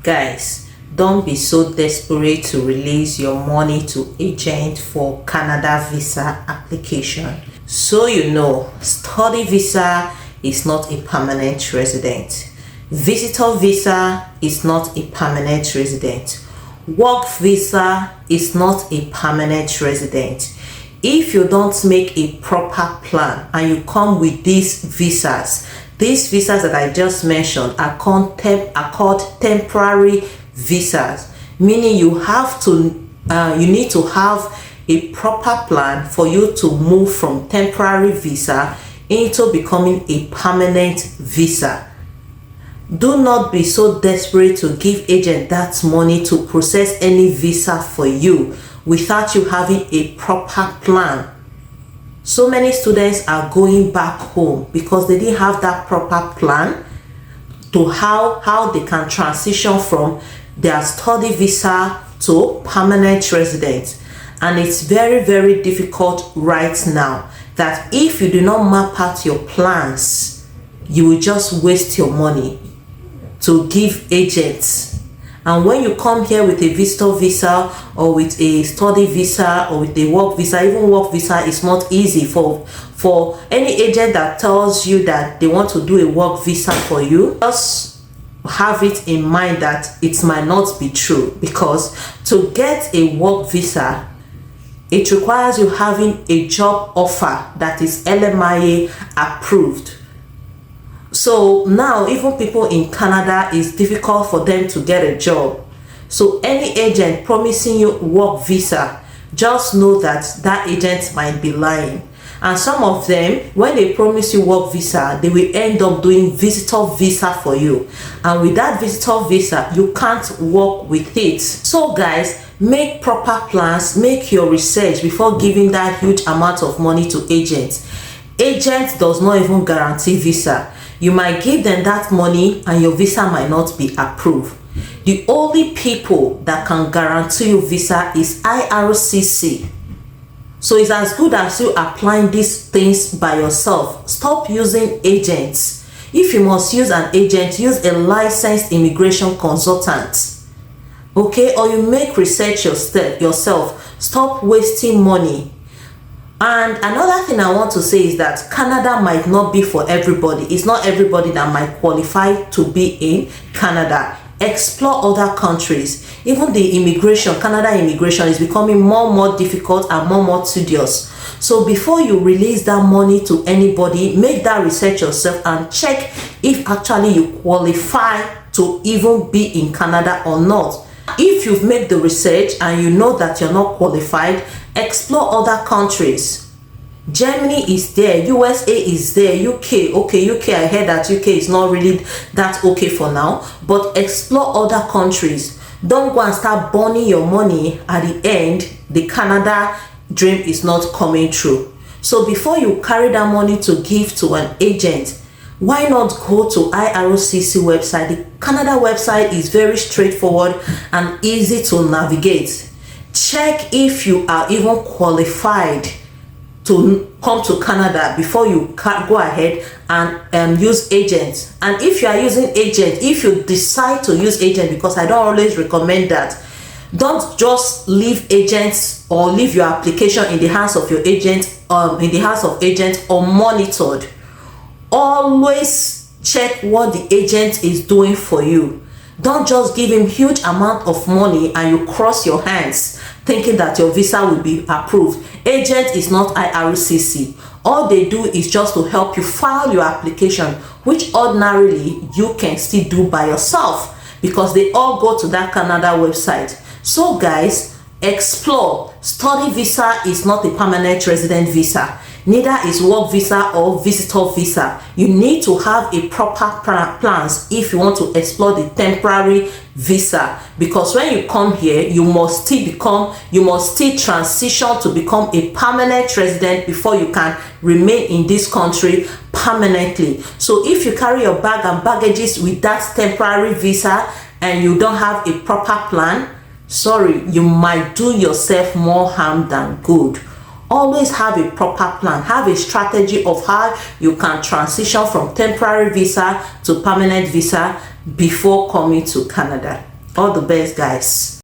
Guys, don't be so desperate to release your money to agent for Canada visa application. So you know, study visa is not a permanent resident. Visitor visa is not a permanent resident. Work visa is not a permanent resident. If you don't make a proper plan and you come with these visas that I just mentioned are called temporary visas, meaning you need to have a proper plan for you to move from temporary visa into becoming a permanent visa. Do not be so desperate to give agent that money to process any visa for you without you having a proper plan. So many students are going back home because they didn't have that proper plan to how they can transition from their study visa to permanent residence. And it's very, very difficult right now that if you do not map out your plans, you will just waste your money to give agents. And when you come here with a visitor visa or with a study visa or with a work visa, even work visa is not easy for any agent that tells you that they want to do a work visa for you. Just have it in mind that it might not be true, because to get a work visa, it requires you having a job offer that is LMIA approved. So now even people in Canada, it's difficult for them to get a job. So any agent promising you work visa, just know that that agent might be lying. And some of them, when they promise you work visa, they will end up doing visitor visa for you. And with that visitor visa, you can't work with it. So guys, make proper plans, make your research before giving that huge amount of money to agents. Agent does not even guarantee visa. You might give them that money and your visa might not be approved. The only people that can guarantee you visa is IRCC. So it's as good as you applying these things by yourself. Stop using agents. If you must use an agent, use a licensed immigration consultant. Okay, or you make research yourself. Stop wasting money. And another thing I want to say is that Canada might not be for everybody. It's not everybody that might qualify to be in Canada. Explore other countries. Even the Canada immigration is becoming more difficult and more tedious. So before you release that money to anybody, make that research yourself and check if actually you qualify to even be in Canada or not. If you've made the research and you know that you're not qualified, explore other countries. Germany is there, USA is there, UK. Okay, UK, I heard that UK is not really that okay for now, but explore other countries. Don't go and start burning your money. At the end, the Canada dream is not coming true. So before you carry that money to give to an agent, why not go to IRCC website? The Canada website is very straightforward and easy to navigate. Check if you are even qualified to come to Canada before you go ahead and use agents. And if you are using agent, if you decide to use agent, because I don't always recommend that, don't just leave agents or leave your application in the hands of your agent, unmonitored. Always check what the agent is doing for you. Don't just give him huge amount of money and you cross your hands thinking that your visa will be approved. Agent is not IRCC. All they do is just to help you file your application, which ordinarily you can still do by yourself because they all go to that Canada website. So guys, explore. Study visa is not a permanent resident visa. Neither is work visa or visitor visa. You need to have a proper plans if you want to explore the temporary visa, because when you come here, you must still transition to become a permanent resident before you can remain in this country permanently. So if you carry your bag and baggages with that temporary visa and you don't have a proper plan, sorry, you might do yourself more harm than good. Always have a proper plan. Have a strategy of how you can transition from temporary visa to permanent visa before coming to Canada. All the best, guys.